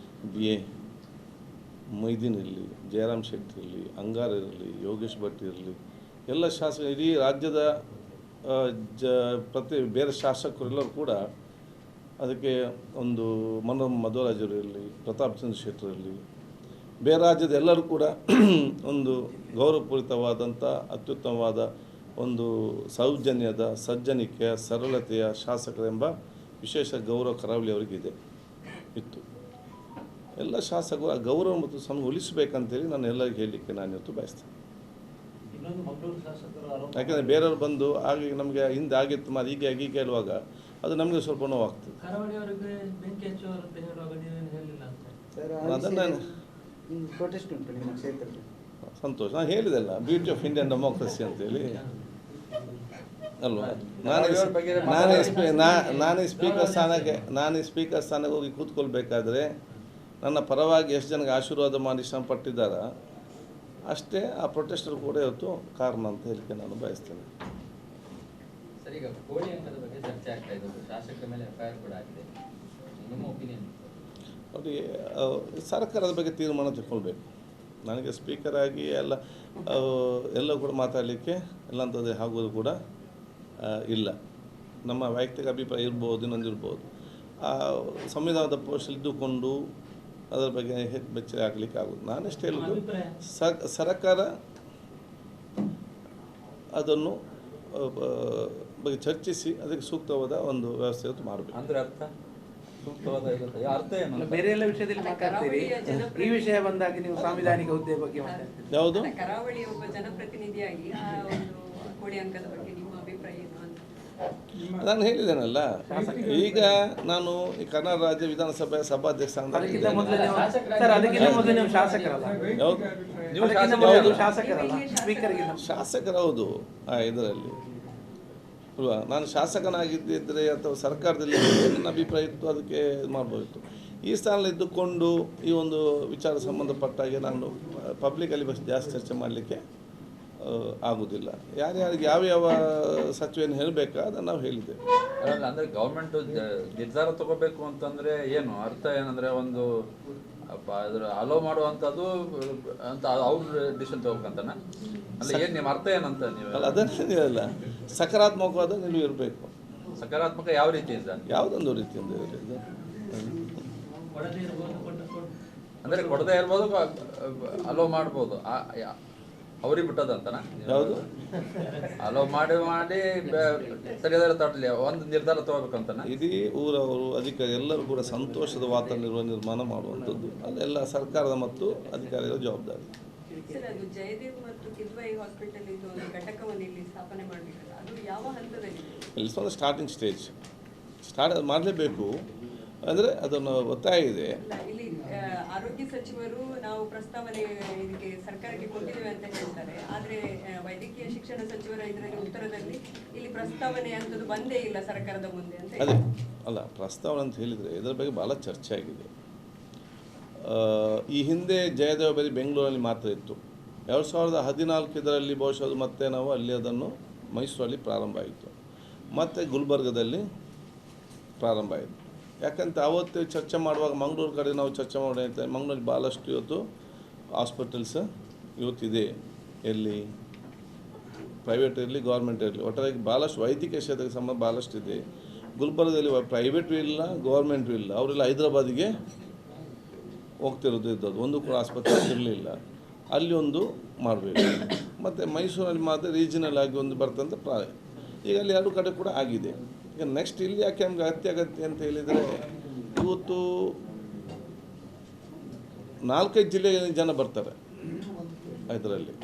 ಬಿ ಎ ಮೊಯ್ದೀನ್ ಇರಲಿ, ಜಯರಾಮ್ ಶೆಟ್ಟಿ ಇರಲಿ, ಅಂಗಾರ್ ಇರಲಿ, ಯೋಗೇಶ್ ಭಟ್ ಇರಲಿ, ಎಲ್ಲ ಶಾಸಕ ಇಡೀ ರಾಜ್ಯದ ಬೇರೆ ಶಾಸಕರೆಲ್ಲರೂ ಕೂಡ ಅದಕ್ಕೆ ಒಂದು ಮನೋರಮ ಮಧ್ವರಾಜರು ಇರಲಿ, ಪ್ರತಾಪ್ ಚಂದ್ರ ಶೆಟ್ಟರ್ ಇರಲಿ, ಬೇರೆ ರಾಜ್ಯದ ಎಲ್ಲರೂ ಕೂಡ ಒಂದು ಗೌರವಪೂರಿತವಾದಂಥ ಅತ್ಯುತ್ತಮವಾದ ಒಂದು ಸೌಜನ್ಯದ, ಸಜ್ಜನಿಕೆಯ, ಸರಳತೆಯ ಶಾಸಕರೆಂಬ ವಿಶೇಷ ಗೌರವ ಕರಾವಳಿಯವರಿಗಿದೆ ಇತ್ತು. ಎಲ್ಲ ಶಾಸಕರು ಆ ಗೌರವ ಮತ್ತು ಉಳಿಸಬೇಕಂತೇಳಿ ನಾನು ಎಲ್ಲರಿಗೂ ಹೇಳಲಿಕ್ಕೆ ನಾನು ಇವತ್ತು ಬಯಸ್ತೇನೆ. ಯಾಕೆಂದರೆ ಬೇರೆಯವರು ಬಂದು ಆಗ ನಮಗೆ ಹಿಂದೆ ಆಗಿತ್ತು ಮತ್ತು ಹೀಗೆ ಹೇಳುವಾಗ ಅದು ನಮಗೆ ಸ್ವಲ್ಪ ನೋವಾಗ್ತದೆ. ಅದನ್ನು ಸಂತೋಷ. ನಾನು ಹೇಳಿದೆಲ್ಲ, ಬ್ಯೂಟಿ ಆಫ್ ಇಂಡಿಯನ್ ಡೆಮೋಕ್ರಸಿ ಅಂತೇಳಿ ಅಲ್ವಾ. ನಾನೇ ಸ್ಪೀಕರ್ ಸ್ಥಾನಕ್ಕೆ ಹೋಗಿ ಕೂತ್ಕೊಳ್ಬೇಕಾದ್ರೆ ನನ್ನ ಪರವಾಗಿ ಎಷ್ಟು ಜನಕ್ಕೆ ಆಶೀರ್ವಾದ ಮಾಡಿ ಶ್ರಮಪಟ್ಟಿದ್ದಾರ ಅಷ್ಟೇ ಆ ಪ್ರೊಟೆಸ್ಟರ್ ಕೂಡ ಇವತ್ತು ಕಾರಣ ಅಂತ ಹೇಳಿಕೆ ನಾನು ಬಯಸ್ತೇನೆ. ಸರ್, ಈಗ ಕೋಳಿ ಅಂಕದ ಬಗ್ಗೆ ಚರ್ಚೆ ಆಗ್ತಾ ಇದೆ, ಶಾಸಕರ ಮೇಲೆ ಎಫ್ಐಆರ್ ಕೂಡ ಆಗಿದೆ, ನಿಮ್ಮ ಒಪಿನಿಯನ್? ನೋಡಿ, ಸರ್ಕಾರದ ಬಗ್ಗೆ ತೀರ್ಮಾನ ತಗೊಳ್ಬೇಕು. ನನಗೆ ಸ್ಪೀಕರ್ ಆಗಿ ಎಲ್ಲ ಕೂಡ ಮಾತಾಡಲಿಕ್ಕೆ ಎಲ್ಲಂಥದ್ದು ಆಗೋದು ಕೂಡ ಇಲ್ಲ. ನಮ್ಮ ವೈಯಕ್ತಿಕ ಅಭಿಪ್ರಾಯ ಇರ್ಬೋದು, ಇನ್ನೊಂದಿರ್ಬೋದು. ಸಂವಿಧಾನದ ಪೋಸ್ಟಲ್ಲಿ ಇದ್ದುಕೊಂಡು ಅದರ ಬಗ್ಗೆ ಬೆಚ್ಚ ಹಾಕಲಿಕ್ಕೆ ಆಗೋದು. ನಾನೆಷ್ಟು ಹೇಳೋದು, ಸರ್ಕಾರ ಅದನ್ನು ಬಗ್ಗೆ ಚರ್ಚಿಸಿ ಅದಕ್ಕೆ ಸೂಕ್ತವಾದ ಒಂದು ವ್ಯವಸ್ಥೆ ಮಾಡಬೇಕು. ಅಂದರೆ ಅರ್ಥ ಏನು? ಬೇರೆ ಎಲ್ಲ ವಿಷಯದಲ್ಲಿ ಮಾತಾಡ್ತೀರಿ, ಈ ವಿಷಯ ಬಂದಾಗ ನೀವು ಸಾಂವಿಧಾನಿಕ ಹುದ್ದೆ ಬಗ್ಗೆ ಮಾತಾಡ್ತೀರಿ. ಯಾವುದು? ಕರಾವಳಿ ಒಬ್ಬ ಜನಪ್ರತಿನಿಧಿಯಾಗಿ ಆ ಒಂದು ಕೋಳಿ ಅಂಕದ ಬಗ್ಗೆ ನಿಮ್ಮ ಅಭಿಪ್ರಾಯ ಏನು ಅಂತ? ನಾನು ಹೇಳಿದ್ದೇನಲ್ಲ, ಈಗ ನಾನು ಈ ಕರ್ನಾಟಕ ರಾಜ್ಯ ವಿಧಾನಸಭೆ ಸಭಾಧ್ಯಕ್ಷ ಅದಕ್ಕಿಂತ ಮೊದಲು ನೀವು ಶಾಸಕರಲ್ಲ? ಶಾಸಕರು ಹೌದು. ಇದರಲ್ಲಿ ಅಲ್ವಾ, ನಾನು ಶಾಸಕನಾಗಿದ್ದಿದ್ದರೆ ಅಥವಾ ಸರ್ಕಾರದಲ್ಲಿ ನನ್ನ ಅಭಿಪ್ರಾಯ ಇತ್ತು, ಅದಕ್ಕೆ ಇದು ಮಾಡ್ಬೋದಿತ್ತು. ಈ ಸ್ಥಾನದಲ್ಲಿ ಇದ್ದುಕೊಂಡು ಈ ಒಂದು ವಿಚಾರ ಸಂಬಂಧಪಟ್ಟಾಗೆ ನಾನು ಪಬ್ಲಿಕಲ್ಲಿ ಜಾಸ್ತಿ ಚರ್ಚೆ ಮಾಡಲಿಕ್ಕೆ ಆಗುವುದಿಲ್ಲ. ಯಾರ್ಯಾರಿಗೆ ಯಾವ್ಯಾವ ಸಚಿವೆಯನ್ನು ಹೇಳಬೇಕಾ ಅದನ್ನು ನಾವು ಹೇಳಿದ್ದೇವೆ. ಅಂದರೆ ಗೌರ್ಮೆಂಟ್ ನಿರ್ಧಾರ ತಗೋಬೇಕು ಅಂತಂದರೆ ಏನು ಅರ್ಥ ಏನಂದರೆ ಒಂದು ಅದ್ರ ಅಲೋ ಮಾಡುವಂಥದ್ದು ಅಂತ ಅವ್ರ ಡಿಸಿಷನ್ ತಗೋಬೇಕಂತನ ಅಲ್ಲ, ಏನು ನಿಮ್ಮ ಅರ್ಥ ಏನಂತ ನೀವು? ಅಲ್ಲ, ಅದನ್ನೇನಿಲ್ಲ, ಸಕಾರಾತ್ಮಕವಾದ ನಿಲುವು ಇರಬೇಕು. ಸಕಾರಾತ್ಮಕ ಯಾವ ರೀತಿಯಿಂದ? ಯಾವುದೊಂದು ರೀತಿಯಿಂದ ಇರಲಿಲ್ಲ ಅಂದರೆ ಕೊಡದೇ ಇರ್ಬೋದು, ಅಲೋ ಮಾಡ್ಬೋದು, ಅವ್ರಿಗೆ ಬಿಟ್ಟದಂತನ? ಯಾವುದು ಅಲೋ ಮಾಡಿ ಸರಿಯಾದ ತಗೊಳ್ಳಿ ಒಂದು ನಿರ್ಧಾರ ತಗೋಬೇಕಂತನ? ಇಡೀ ಊರವರು ಅಧಿಕಾರಿ ಎಲ್ಲರೂ ಕೂಡ ಸಂತೋಷದ ವಾತಾವರಣ ನಿರ್ಮಾಣ ಮಾಡುವಂಥದ್ದು ಅದೆಲ್ಲ ಸರ್ಕಾರದ ಮತ್ತು ಅಧಿಕಾರಿಗಳ ಜವಾಬ್ದಾರಿ. ಸರ್, ಅದು ಜಯದೇವ್ ಮತ್ತು ಕಿದ್ವಾಯಿ ಹಾಸ್ಪಿಟಲ್ ಇದು ಒಂದು ಘಟಕವನ್ನು ಇಲ್ಲಿ ಸ್ಥಾಪನೆ ಮಾಡಬೇಕಲ್ಲ, ಅದು ಯಾವ ಹಂತದಲ್ಲಿ? ಇಟ್ಸ್ ಒಂದು ಸ್ಟಾರ್ಟಿಂಗ್ ಸ್ಟೇಜ್. ಮಾಡಲೇಬೇಕು, ಅಂದರೆ ಅದನ್ನು ಒತ್ತಾಯ ಇದೆ. ಇಲ್ಲ, ಇಲ್ಲಿ ಆರೋಗ್ಯ ಸಚಿವರು ನಾವು ಪ್ರಸ್ತಾವನೆ ಇದಕ್ಕೆ ಸರ್ಕಾರಕ್ಕೆ ಕೊಟ್ಟಿದ್ದೇವೆ ಅಂತ ಹೇಳ್ತಾರೆ. ಆದರೆ ವೈದ್ಯಕೀಯ ಶಿಕ್ಷಣ ಸಚಿವರ ಇದರಲ್ಲಿ ಉತ್ತರದಲ್ಲಿ ಇಲ್ಲಿ ಪ್ರಸ್ತಾವನೆ ಅಂತದ್ದು ಬಂದೇ ಇಲ್ಲ ಸರ್ಕಾರದ ಮುಂದೆ ಅಂತ ಅದೇ ಅಲ್ಲ, ಪ್ರಸ್ತಾವನೆ ಅಂತ ಹೇಳಿದರೆ ಇದರ ಬಗ್ಗೆ ಭಾಳ ಚರ್ಚೆ ಆಗಿದೆ. ಈ ಹಿಂದೆ ಜಯದೇವ ಬರೀ ಬೆಂಗಳೂರಲ್ಲಿ ಮಾತ್ರ ಇತ್ತು. 2014 ಇದರಲ್ಲಿ ಬಹುಶಃ ಅದು ಮತ್ತೆ ನಾವು ಅಲ್ಲಿ ಅದನ್ನು ಮೈಸೂರಲ್ಲಿ ಪ್ರಾರಂಭ ಆಯಿತು, ಮತ್ತು ಗುಲ್ಬರ್ಗದಲ್ಲಿ ಪ್ರಾರಂಭ ಆಯಿತು. ಯಾಕಂತ ಅವತ್ತು ಚರ್ಚೆ ಮಾಡುವಾಗ ಮಂಗಳೂರು ಕಡೆ ನಾವು ಚರ್ಚೆ ಮಾಡೋಣ, ಮಂಗಳೂರಲ್ಲಿ ಭಾಳಷ್ಟು ಇವತ್ತು ಹಾಸ್ಪಿಟಲ್ಸ್ ಇವತ್ತಿದೆ. ಎಲ್ಲಿ ಪ್ರೈವೇಟ್ ಇರಲಿ ಗೌರ್ಮೆಂಟ್ ಇರಲಿ, ಒಟ್ಟಾಗಿ ಭಾಳಷ್ಟು ವೈದ್ಯಕೀಯ ಕ್ಷೇತ್ರಕ್ಕೆ ಸಂಬಂಧ ಭಾಳಷ್ಟು ಇದೆ. ಗುಲ್ಬರ್ಗದಲ್ಲಿ ಪ್ರೈವೇಟು ಇಲ್ಲ, ಗೌರ್ಮೆಂಟು ಇಲ್ಲ, ಅವರೆಲ್ಲ ಹೈದರಾಬಾದಿಗೆ ಹೋಗ್ತಿರೋದು ಇದ್ದದ್ದು, ಒಂದು ಕೂಡ ಆಸ್ಪತ್ರೆ ಇರಲಿಲ್ಲ. ಅಲ್ಲಿ ಒಂದು ಮಾಡಬೇಕು, ಮತ್ತು ಮೈಸೂರಲ್ಲಿ ಮಾತ್ರ ರೀಜನಲ್ ಆಗಿ ಒಂದು ಬರ್ತಂತ ಈಗ ಅಲ್ಲಿ ಎರಡು ಕಡೆ ಕೂಡ ಆಗಿದೆ. ಈಗ ನೆಕ್ಸ್ಟ್ ಇಲ್ಲಿ ಯಾಕೆ ನಮ್ಗೆ ಅತ್ಯಗತ್ಯ ಅಂತ ಹೇಳಿದರೆ, ಇವತ್ತು 4-5 ಜಿಲ್ಲೆಯ ಜನ ಬರ್ತಾರೆ ಇದರಲ್ಲಿ.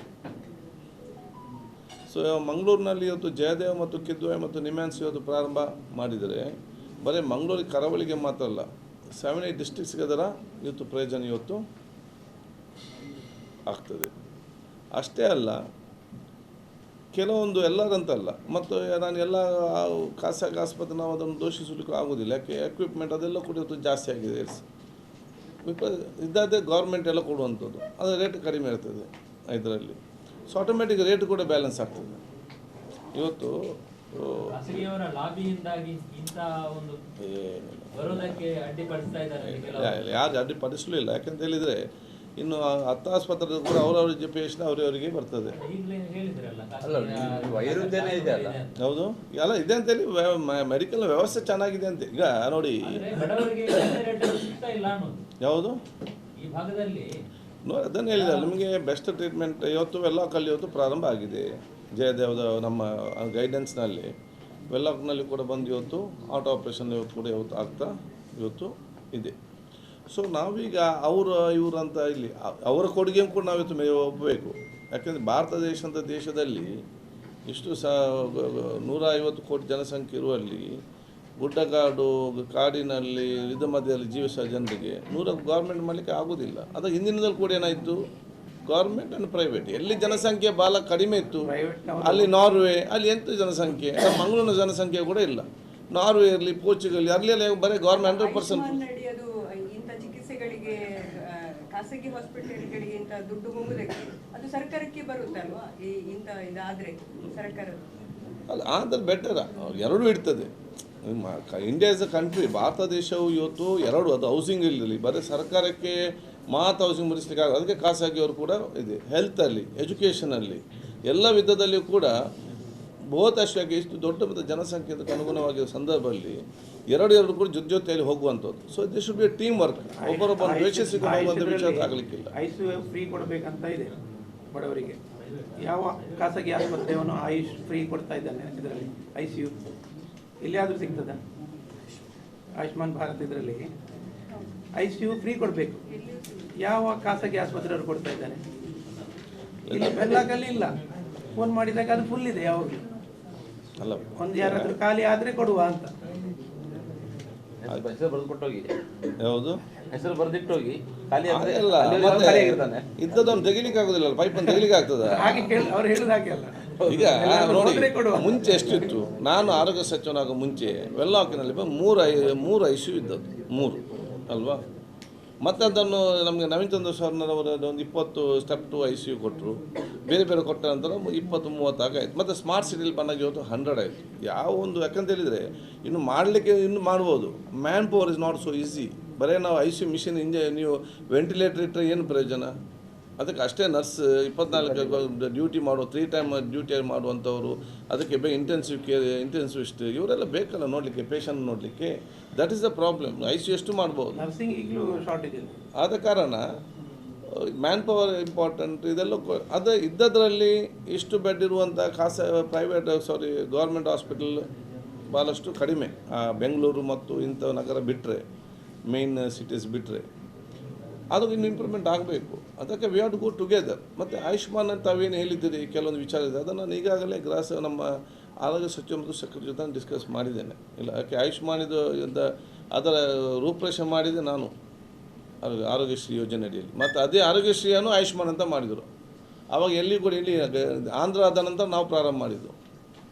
ಸೊ ಮಂಗಳೂರಿನಲ್ಲಿ ಇವತ್ತು ಜಯದೇವ ಮತ್ತು ಕಿದ್ವಾಯಿ ಮತ್ತು ನಿಮ್ಯಾನ್ಸ್ ಇವತ್ತು ಪ್ರಾರಂಭ ಮಾಡಿದರೆ ಬರೀ ಮಂಗಳೂರಿಗೆ ಕರಾವಳಿಗೆ ಮಾತ್ರ ಅಲ್ಲ, 7-8 ಡಿಸ್ಟ್ರಿಕ್ಟ್ಸ್ಗೆ ಅದರ ಇವತ್ತು ಪ್ರಯೋಜನ ಇವತ್ತು ಆಗ್ತದೆ. ಅಷ್ಟೇ ಅಲ್ಲ, ಕೆಲವೊಂದು ಎಲ್ಲರಂತಲ್ಲ, ಮತ್ತು ನಾನು ಎಲ್ಲ ಖಾಸಗಿ ಆಸ್ಪತ್ರೆ ನಾವು ಅದನ್ನು ದೋಷಿಸಲಿಕ್ಕೆ ಆಗೋದಿಲ್ಲ. ಯಾಕೆ ಎಕ್ವಿಪ್ಮೆಂಟ್ ಅದೆಲ್ಲ ಕೂಡ ಇವತ್ತು ಜಾಸ್ತಿ ಆಗಿದೆ. ಇದ್ದಾದರೆ ಗೌರ್ಮೆಂಟ್ ಎಲ್ಲ ಕೊಡುವಂಥದ್ದು, ಅದರ ರೇಟ್ ಕಡಿಮೆ ಇರ್ತದೆ ಇದರಲ್ಲಿ. ಸೊ ಆಟೋಮೆಟಿಕ್ ರೇಟ್ ಕೂಡ ಬ್ಯಾಲೆನ್ಸ್ ಆಗ್ತದೆ. ಇವತ್ತು ಖಾಸಗಿಯವರ ಲಾಬಿಯಿಂದಾಗಿ ಇಂಥ ಒಂದು ಬರೋದಕ್ಕೆ ಅಡ್ಡಿಪಡಿಸ್ತಾ ಇದ್ದಾರೆ. ಯಾರು ಅಡ್ಡಿಪಡಿಸಲಿಲ್ಲ, ಯಾಕಂತ ಹೇಳಿದರೆ ಇನ್ನು 10 ಆಸ್ಪತ್ರೆ ಕೂಡ ಅವರವ್ರ ಪೇಷಂಟ್ ಅವರವರಿಗೆ ಬರ್ತದೆ. ವೈರುಧ್ಯನೇ ಇದೆ ಅಲ್ಲ. ಹೌದು, ಎಲ್ಲ ಇದೆ ಅಂತೇಳಿ ಮೆಡಿಕಲ್ ವ್ಯವಸ್ಥೆ ಚೆನ್ನಾಗಿದೆ ಅಂತ. ಈಗ ನೋಡಿ, ಯಾವುದು ಈ ಭಾಗದಲ್ಲಿ ನೋಡಿ ಅದನ್ನು ಹೇಳಿದ ನಿಮಗೆ ಬೆಸ್ಟ್ ಟ್ರೀಟ್ಮೆಂಟ್ ಇವತ್ತು ವೆಲ್ಲಾಕಲ್ಲಿ ಇವತ್ತು ಪ್ರಾರಂಭ ಆಗಿದೆ. ಜಯದೇವದ ನಮ್ಮ ಗೈಡೆನ್ಸ್ನಲ್ಲಿ ವೆಲ್ಲಾಕ್ನಲ್ಲಿ ಕೂಡ ಬಂದು ಇವತ್ತು ಆರ್ಟ್ ಆಪ್ರೇಷನ್ ಇವತ್ತು ಕೂಡ ಆಗ್ತಾ ಇವತ್ತು ಇದೆ. ಸೊ ನಾವೀಗ ಇವರು ಅಂತ ಇಲ್ಲಿ ಅವರ ಕೊಡುಗೆ ಕೂಡ ನಾವಿವತ್ತು ಒಪ್ಪಬೇಕು. ಯಾಕೆಂದರೆ ಭಾರತ ದೇಶದಲ್ಲಿ ಇಷ್ಟು 150 ಕೋಟಿ ಜನಸಂಖ್ಯೆ ಇರುವಲ್ಲಿ ಗುಡ್ಡಗಾಡು ಕಾಡಿನಲ್ಲಿ ಮಧ್ಯದಲ್ಲಿ ಜೀವಿಸುವ ಜನರಿಗೆ ಗೌರ್ಮೆಂಟ್ ಮಾಡಲಿಕ್ಕೆ ಆಗೋದಿಲ್ಲ. ಅದು ಹಿಂದಿನದಲ್ಲಿ ಕೂಡ ಏನಾಯಿತು, ಗೌರ್ಮೆಂಟ್ ಆ್ಯಂಡ್ ಪ್ರೈವೇಟ್ ಎಲ್ಲಿ ಜನಸಂಖ್ಯೆ ಭಾಳ ಕಡಿಮೆ ಇತ್ತು ಅಲ್ಲಿ ನಾರ್ವೆ, ಅಲ್ಲಿ ಎಂಥ ಜನಸಂಖ್ಯೆ, ಮಂಗಳೂರಿನ ಜನಸಂಖ್ಯೆ ಕೂಡ ಇಲ್ಲ. ನಾರ್ವೆ ಇರಲಿ, ಪೋರ್ಚುಗಲ್ ಅಲ್ಲೆಲ್ಲ ಬರೀ ಗೌರ್ಮೆಂಟ್ 100%. ಖಾಸಗಿ ಹಾಸ್ಪಿಟಲ್ಗಳಿಗೆ ಇಂಥ ದುಡ್ಡು ಹೋಗುವುದಕ್ಕೆ ಅದು ಸರ್ಕಾರಕ್ಕೆ ಬರುತ್ತಲ್ವಾ? ಇದಾದರೆ ಸರ್ಕಾರ ಅಲ್ಲ ಆದರೆ ಬೆಟರ್, ಎರಡೂ ಇಡ್ತದೆ. India is a country, Bharat ದೇಶವು ಇವತ್ತು ಎರಡು, ಅದು ಹೌಸಿಂಗ್ ಇರಲಿ, ಬರೀ ಸರ್ಕಾರಕ್ಕೆ ಮಾತ್ರ ಹೌಸಿಂಗ್ ಭರಿಸಲಿಕ್ಕೆ ಆಗ, ಅದಕ್ಕೆ ಖಾಸಗಿಯವರು ಕೂಡ ಇದೆ. ಹೆಲ್ತಲ್ಲಿ, ಎಜುಕೇಷನಲ್ಲಿ, ಎಲ್ಲ ವಿಧದಲ್ಲಿಯೂ ಕೂಡ ಬಹುತಷ್ಟಾಗಿ ಇಷ್ಟು ದೊಡ್ಡ ಜನಸಂಖ್ಯೆಗೆ ಅನುಗುಣವಾಗಿರೋ ಸಂದರ್ಭದಲ್ಲಿ ಎರಡು ಕೂಡ ಜೊತೆಯಲ್ಲಿ ಹೋಗುವಂಥದ್ದು. So this should be team work. ಒಬ್ಬರೊಬ್ಬರು ದ್ವೇಷಿಸಿಕೊಂಡು ಹೋಗುವಂಥ ವಿಚಾರ ಆಗಲಿಕ್ಕಿಲ್ಲ. ICU ಫ್ರೀ ಕೊಡಬೇಕಂತ ಇದೆ ಬಡವರಿಗೆ. ಯಾವ ಖಾಸಗಿ ಆಸ್ಪತ್ರೆಯನ್ನು ಆಯುಷ್ ಫ್ರೀ ಕೊಡ್ತಾ ಇದ್ದಾನೆ ಇದರಲ್ಲಿ? ICU ಎಲ್ಲಿಯಾದರೂ ಸಿಗ್ತದ? ಆಯುಷ್ಮಾನ್ ಭಾರತ್ ಇದರಲ್ಲಿ ICU ಫ್ರೀ ಕೊಡಬೇಕು. ಯಾವ ಖಾಸಗಿ ಆಸ್ಪತ್ರೆಯವರು ಕೊಡ್ತಾ ಇದ್ದಾನೆ? ಇಲ್ಲಿ ಬೆಲ್ಲಾಕಲ್ಲಿ ಇಲ್ಲ. ಫೋನ್ ಮಾಡಿದಾಗ ಅದು ಫುಲ್ ಇದೆ. ಯಾವಾಗಲೂ ಅಲ್ಲ, ಒಂದು ಯಾರಾದರೂ ಖಾಲಿ ಆದರೆ ಕೊಡುವ ಅಂತ. ಹೆಸರು ಬರೆದುಕೊಟ್ಟೋಗಿ, ಯಾವುದು ಹೆಸರು ಬರೆದಿಟ್ಟೋಗಿ ಖಾಲಿ ಇದ್ದದನ್ನು ತೆಗಿಲಿಕ್ಕೆ ಆಗೋದಿಲ್ಲ, ಪೈಪನ್ನು ತೆಗಿಲಿಕ್ಕೆ ಆಗ್ತದ? ಹಾಗೆ ಅವ್ರು ಹೇಳುದು ಹಾಗೆ ಅಲ್ಲ. ಈಗ ನೋಡಿ, ಮುಂಚೆ ಎಷ್ಟಿತ್ತು, ನಾನು ಆರೋಗ್ಯ ಸಚಿವನಾಗೋ ಮುಂಚೆ ವೆಲ್ಲಾಕಿನಲ್ಲಿ 3 ICU ಇದ್ದದ್ದು, 3 ಅಲ್ವಾ? ಮತ್ತು ಅದನ್ನು ನಮಗೆ ನವೀನ್ ಚಂದ್ರ ಸರ್ನವರ ಒಂದು 20 ಸ್ಟೆಪ್ 2 ICU ಕೊಟ್ಟರು. ಬೇರೆ ಬೇರೆ ಕೊಟ್ಟ ನಂತರ 20-30 ಆಗಾಯಿತು. ಮತ್ತು ಸ್ಮಾರ್ಟ್ ಸಿಟಿಲಿ ಬಂದಾಗ ಇವತ್ತು 100 ಆಯಿತು. ಯಾವ ಒಂದು, ಯಾಕಂತ ಹೇಳಿದರೆ ಇನ್ನು ಮಾಡಲಿಕ್ಕೆ ಇನ್ನೂ ಮಾಡ್ಬೋದು. Man power is not so easy. ಬರೀ ನಾವು ICU ಮಿಷಿನ್ ನೀವು ವೆಂಟಿಲೇಟರ್ ಇಟ್ಟರೆ ಏನು ಪ್ರಯೋಜನ? ಅದಕ್ಕೆ ಅಷ್ಟೇ ನರ್ಸ್ 24 ಡ್ಯೂಟಿ ಮಾಡೋ, 3 ಟೈಮ್ ಡ್ಯೂಟಿ ಮಾಡುವಂಥವ್ರು, ಅದಕ್ಕೆ ಇಂಟೆನ್ಸಿವ್ ಕೇರ್ ಇಂಟೆನ್ಸಿವಿಸ್ಟ್ ಇವರೆಲ್ಲ ಬೇಕಲ್ಲ ನೋಡಲಿಕ್ಕೆ, ಪೇಷಂಟ್ ನೋಡಲಿಕ್ಕೆ. That is the problem. ICU ಎಷ್ಟು ಮಾಡ್ಬೋದು, ನರ್ಸಿಂಗ್ ಈಗಲೂ ಶಾರ್ಟೇಜ್ ಇದೆ. ಆದ ಕಾರಣ ಮ್ಯಾನ್ ಪವರ್ ಇಂಪಾರ್ಟೆಂಟ್. ಇದೆಲ್ಲ ಅದು ಇದ್ದದರಲ್ಲಿ ಇಷ್ಟು ಬೆಡ್ ಇರುವಂಥ ಗೌರ್ಮೆಂಟ್ ಹಾಸ್ಪಿಟಲ್ ಭಾಳಷ್ಟು ಕಡಿಮೆ. ಬೆಂಗಳೂರು ಮತ್ತು ಇಂಥ ನಗರ ಬಿಟ್ಟರೆ, ಮೇನ್ ಸಿಟೀಸ್ ಬಿಟ್ಟರೆ ಅದು ಇನ್ನು ಇಂಪ್ರೂವ್ಮೆಂಟ್ ಆಗಬೇಕು. ಅದಕ್ಕೆ we have to go together. ಮತ್ತು ಆಯುಷ್ಮಾನ್ ಅಂತ ತಾವೇನು ಹೇಳಿದ್ದೀರಿ, ಕೆಲವೊಂದು ವಿಚಾರ ಇದೆ, ಅದನ್ನು ನಾನು ಈಗಾಗಲೇ ನಮ್ಮ ಆರೋಗ್ಯ ಸಚಿವ ಮತ್ತು ಸೆಕ್ರೆಟರಿ ಜೊತೆ ಡಿಸ್ಕಸ್ ಮಾಡಿದ್ದೇನೆ. ಇಲ್ಲ ಯಾಕೆ ಆಯುಷ್ಮಾನಿದು ಅದರ ರೂಪರೇಷೆ ಮಾಡಿದೆ ನಾನು ಆರೋಗ್ಯಶ್ರೀ ಯೋಜನೆ ಅಡಿಯಲ್ಲಿ. ಮತ್ತು ಅದೇ ಆರೋಗ್ಯಶ್ರೀಯನ್ನು ಆಯುಷ್ಮಾನ್ ಅಂತ ಮಾಡಿದರು. ಆವಾಗ ಎಲ್ಲಿ ಕೂಡ ಇಲ್ಲಿ ಆಂಧ್ರ ಆದ ನಂತರ ನಾವು ಪ್ರಾರಂಭ ಮಾಡಿದ್ದು,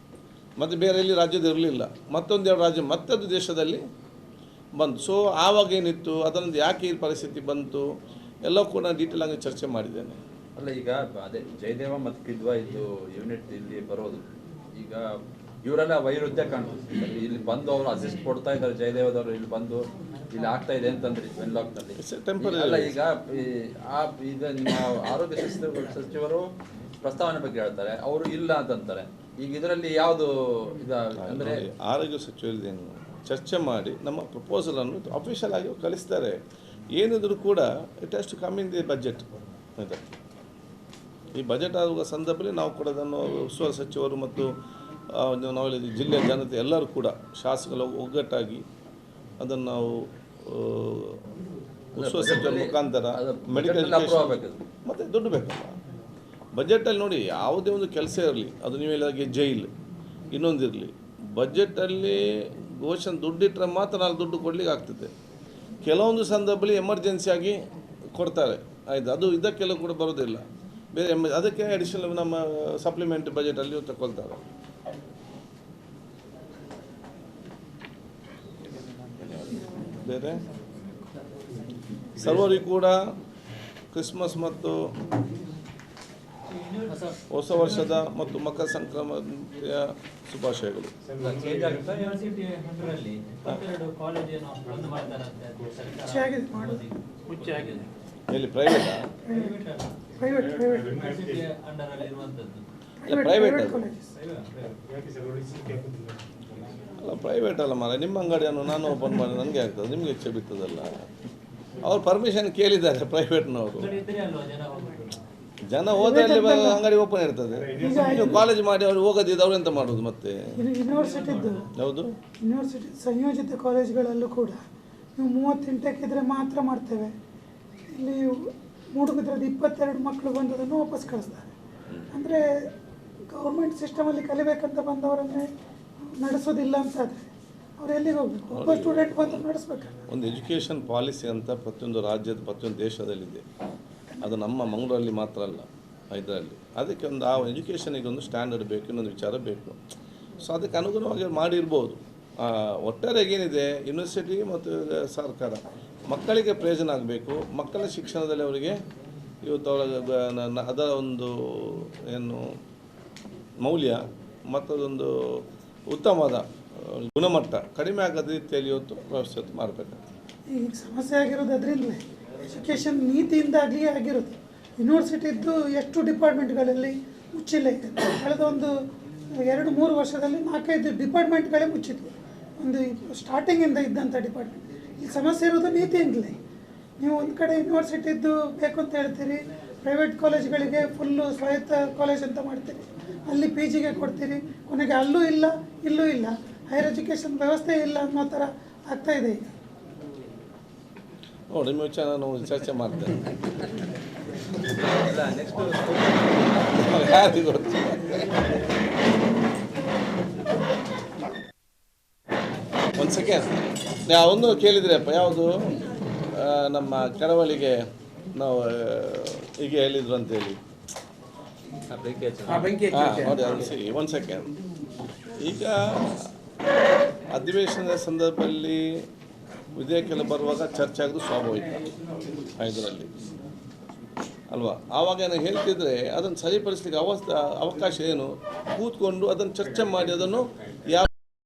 ಮತ್ತು ಬೇರೆ ಎಲ್ಲಿ ರಾಜ್ಯದ ಇರಲಿಲ್ಲ. ಮತ್ತೊಂದೆರಡು ರಾಜ್ಯ ಮತ್ತೊಂದು ದೇಶದಲ್ಲಿ ಬಂತು. ಸೊ ಆವಾಗ ಏನಿತ್ತು, ಅದರಿಂದ ಯಾಕೆ ಈ ಪರಿಸ್ಥಿತಿ ಬಂತು ಎಲ್ಲ ಕೂಡ ಡೀಟೇಲ್ ಆಗಿ ಚರ್ಚೆ ಮಾಡಿದ್ದೇನೆ. ಅಲ್ಲ, ಈಗ ಅದೇ ಜಯದೇವ ಮತ್ತು ಕಿದ್ವಾ ಇದು ಯೂನಿಟ್ ಇಲ್ಲಿ ಬರೋದು, ಈಗ ಇವರೆಲ್ಲ ವೈರುಧ್ಯ ಕಾಣ್ತದೆ. ಇಲ್ಲಿ ಬಂದು ಅವರು ಅಸಿಸ್ಟ್ ಕೊಡ್ತಾ ಇದ್ದಾರೆ, ಜಯದೇವದವರು ಇಲ್ಲಿ ಬಂದು ಇಲ್ಲಿ ಆಗ್ತಾ ಇದೆ ಅಂತಂದ್ರಿ ವೆನ್ಲಾಕ್ನಲ್ಲಿ. ಅಲ್ಲ, ಈಗ ಈಗ ನಿಮ್ಮ ಆರೋಗ್ಯ ಸಚಿವರು ಪ್ರಸ್ತಾವನೆ ಬಗ್ಗೆ ಹೇಳ್ತಾರೆ, ಅವರು ಇಲ್ಲ ಅಂತಂತಾರೆ. ಈಗ ಇದರಲ್ಲಿ ಯಾವುದು ಅಂದರೆ ಆರೋಗ್ಯ ಸಚಿವರಿದೇನು ಚರ್ಚೆ ಮಾಡಿ ನಮ್ಮ ಪ್ರಪೋಸಲನ್ನು ಅಫಿಷಿಯಲ್ ಆಗಿ ಕಳಿಸ್ತಾರೆ. ಏನಿದ್ರು ಕೂಡ it has to come in the budget. ಆಯಿತಾ, ಈ ಬಜೆಟ್ ಆಗುವ ಸಂದರ್ಭದಲ್ಲಿ ನಾವು ಕೂಡ ಅದನ್ನು ಉಸ್ತುವಾರಿ ಸಚಿವರು ಮತ್ತು ನಾವು ಜಿಲ್ಲೆಯ ಜನತೆ ಎಲ್ಲರೂ ಕೂಡ ಶಾಸಕರು ಒಗ್ಗಟ್ಟಾಗಿ ಅದನ್ನು ನಾವು ಉಸ್ತುವಾರಿ ಸಚಿವರ ಮುಖಾಂತರ ಮೆಡಿಕಲ್ ಎಜುಕೇಷನ್ ಮತ್ತು ದುಡ್ಡು ಬೇಕಲ್ಲ. ಬಜೆಟಲ್ಲಿ ನೋಡಿ, ಯಾವುದೇ ಒಂದು ಕೆಲಸ ಇರಲಿ, ಅದು ನೀವು ಹೇಳಿದಾಗೆ ಜೈಲು ಇನ್ನೊಂದಿರಲಿ, ಬಜೆಟಲ್ಲಿ ಘೋಷಣೆ ದುಡ್ಡಿಟ್ಟರೆ ಮಾತ್ರ ನಾಲ್ಕು ದುಡ್ಡು ಕೊಡಲಿಕ್ಕೆ ಆಗ್ತದೆ. ಕೆಲವೊಂದು ಸಂದರ್ಭದಲ್ಲಿ ಎಮರ್ಜೆನ್ಸಿಯಾಗಿ ಕೊಡ್ತಾರೆ, ಆಯಿತು, ಅದು ಇದಕ್ಕೆಲ್ಲ ಕೂಡ ಬರೋದಿಲ್ಲ. ಬೇರೆ ಅದಕ್ಕೆ ಅಡಿಷನಲ್ ನಮ್ಮ ಸಪ್ಲಿಮೆಂಟ್ರಿ ಬಜೆಟಲ್ಲಿ ತಗೊಳ್ತಾರೆ. ಬೇರೆ ಸರ್ವರಿಗೂ ಕೂಡ ಕ್ರಿಸ್ಮಸ್ ಮತ್ತು ಹೊಸ ವರ್ಷದ ಮತ್ತು ಮಕರ ಸಂಕ್ರಾಂತಿಯ ಶುಭಾಶಯಗಳು. ಯೂನಿವರ್ಸಿಟಿ ಅಂಡರಲ್ಲಿ 22 ಕಾಲೇಜನ್ನು ಬಂದ್ ಮಾಡ್ತಾರಂತೆ. ಎಲ್ಲಿ ಪ್ರೈವೇಟಾ? ಯೂನಿವರ್ಸಿಟಿ ಅಂಡರ್ ಅಲ್ಲಿ ಇರುವಂತದ್ದು ಪ್ರೈವೇಟ್ ಅದು ಅಲ್ಲ, ಪ್ರೈವೇಟ್ ಅಲ್ಲ ಮಾರ. ನಿಮ್ಮ ಅಂಗಡಿಯನ್ನು ನಾನು ಓಪನ್ ಮಾಡಿ ನನಗೆ ಆಗ್ತದೆ, ನಿಮಗೆ ಹೆಚ್ಚು ಬಿತ್ತದಲ್ಲ. ಅವ್ರು ಪರ್ಮಿಷನ್ ಕೇಳಿದ್ದಾರೆ ಪ್ರೈವೇಟ್ನವರು. ಜನ ಹೋದ್ರೆ ಅಲ್ಲಿ ಅಂಗಡಿ ಓಪನ್ ಇರ್ತದೆ. ನೀವು ಕಾಲೇಜ್ ಮಾಡಿ ಅವ್ರು ಹೋಗೋದಿದ್ದು ಅವ್ರು ಎಂತ ಮಾಡೋದು ಮತ್ತೆ? ಯೂನಿವರ್ಸಿಟಿದ್ದು ಹೌದು, ಯೂನಿವರ್ಸಿಟಿ ಸಂಯೋಜಿತ ಕಾಲೇಜ್ಗಳಲ್ಲೂ ಕೂಡ ನೀವು 38 ಇದ್ರೆ ಮಾತ್ರ ಮಾಡ್ತೇವೆ. ಇಲ್ಲಿ ಮೂಡುಬಿದ್ರದ 22 ಮಕ್ಕಳು ಬಂದದನ್ನು ವಾಪಸ್ ಕಳಿಸ್ತಾರೆ. ಅಂದರೆ ಗೌರ್ಮೆಂಟ್ ಸಿಸ್ಟಮಲ್ಲಿ ಕಲಿಬೇಕಂತ ಬಂದವರನ್ನೇ ನಡೆಸೋದಿಲ್ಲ ಅಂತಾದರೆ ಅವ್ರು ಎಲ್ಲಿಗೆ ಹೋಗ್ಬೇಕು? ಒಬ್ಬ ಸ್ಟೂಡೆಂಟ್ ಬಂದು ನಡೆಸ್ಬೇಕಲ್ಲ. ಒಂದು ಎಜುಕೇಷನ್ ಪಾಲಿಸಿ ಅಂತ ಪ್ರತಿಯೊಂದು ರಾಜ್ಯದ ಪ್ರತಿಯೊಂದು ದೇಶದಲ್ಲಿದೆ. ಅದು ನಮ್ಮ ಮಂಗಳೂರಲ್ಲಿ ಮಾತ್ರ ಅಲ್ಲ, ಇದರಲ್ಲಿ. ಅದಕ್ಕೆ ಒಂದು ಆ ಎಜುಕೇಷನಿಗೆ ಒಂದು ಸ್ಟ್ಯಾಂಡರ್ಡ್ ಬೇಕು, ಇನ್ನೊಂದು ವಿಚಾರ ಬೇಕು. ಸೊ ಅದಕ್ಕೆ ಅನುಗುಣವಾಗಿ ಮಾಡಿರ್ಬೋದು. ಒಟ್ಟಾರೆಯಾಗಿ ಏನಿದೆ, ಯೂನಿವರ್ಸಿಟಿ ಮತ್ತು ಸರ್ಕಾರ ಮಕ್ಕಳಿಗೆ ಪ್ರಯೋಜನ ಆಗಬೇಕು. ಮಕ್ಕಳ ಶಿಕ್ಷಣದಲ್ಲಿ ಅವರಿಗೆ ಇವತ್ತು ಅದರ ಒಂದು ಏನು ಮೌಲ್ಯ ಮತ್ತು ಅದೊಂದು ಉತ್ತಮವಾದ ಗುಣಮಟ್ಟ ಕಡಿಮೆ ಆಗದ ರೀತಿಯಲ್ಲಿ ಇವತ್ತು ವ್ಯವಸ್ಥೆ ಮಾಡಬೇಕಾಗ್ತದೆ. ಈಗ ಸಮಸ್ಯೆ ಆಗಿರೋದು ಅದರಿಂದಲೇ, ಎಜುಕೇಷನ್ ನೀತಿಯಿಂದಾಗಲಿ ಆಗಿರೋದು. ಯೂನಿವರ್ಸಿಟಿದ್ದು ಎಷ್ಟು ಡಿಪಾರ್ಟ್ಮೆಂಟ್ಗಳಲ್ಲಿ ಮುಚ್ಚಿಲ್ಲ ಇದೆ. ಕಳೆದ ಒಂದು 2-3 ವರ್ಷದಲ್ಲಿ 4-5 ಡಿಪಾರ್ಟ್ಮೆಂಟ್ಗಳೇ ಮುಚ್ಚಿದ್ವು. ಒಂದು ಸ್ಟಾರ್ಟಿಂಗಿಂದ ಇದ್ದಂಥ ಡಿಪಾರ್ಟ್ಮೆಂಟ್. ಈ ಸಮಸ್ಯೆ ಇರೋದು ನೀತಿಯಿಂದಲೇ. ನೀವು ಒಂದು ಕಡೆ ಯೂನಿವರ್ಸಿಟಿದ್ದು ಬೇಕು ಅಂತ ಹೇಳ್ತೀರಿ, ಪ್ರೈವೇಟ್ ಕಾಲೇಜ್ಗಳಿಗೆ ಫುಲ್ಲು ಸ್ವಾಯತ್ತ ಕಾಲೇಜ್ ಅಂತ ಮಾಡ್ತೀರಿ, ಅಲ್ಲಿ PGಗೆ ಕೊಡ್ತೀರಿ, ಕೊನೆಗೆ ಅಲ್ಲೂ ಇಲ್ಲ ಇಲ್ಲೂ ಇಲ್ಲ, ಹೈಯರ್ ಎಜುಕೇಷನ್ ವ್ಯವಸ್ಥೆ ಇಲ್ಲ ಅನ್ನೋ ಥರ ಆಗ್ತಾಯಿದೆ ಈಗ. ನೋಡಿ, ನಿಮ್ಮ ವಿಚಾರ ನಾವು ಚರ್ಚೆ ಮಾಡ್ತೇವೆ. ಯಾರಿಗೂ ಗೊತ್ತು. ಒಂದು ಸೆಕೆಂಡ್, ಒಂದು ಕೇಳಿದ್ರಪ್ಪ, ಯಾವುದು ನಮ್ಮ ಕರಾವಳಿಗೆ ನಾವು ಈಗ ಹೇಳಿದ್ರು ಅಂತೇಳಿ. ನೋಡಿ, ಅದು ಸರಿ. ಒಂದು ಸೆಕೆಂಡ್, ಈಗ ಅಧಿವೇಶನದ ಸಂದರ್ಭದಲ್ಲಿ ವಿಧೇಯಕ ಬರುವಾಗ ಚರ್ಚೆ ಆಗೋದು ಸ್ವಾಭಾವಿಕ ಇದರಲ್ಲಿ ಅಲ್ವಾ? ಆವಾಗ ನಾನು ಹೇಳ್ತಿದ್ರೆ ಅದನ್ನು ಸರಿಪಡಿಸ್ಲಿಕ್ಕೆ ಅವಕಾಶ ಏನು? ಕೂತ್ಕೊಂಡು ಅದನ್ನು ಚರ್ಚೆ ಮಾಡಿ ಅದನ್ನು ಯಾವ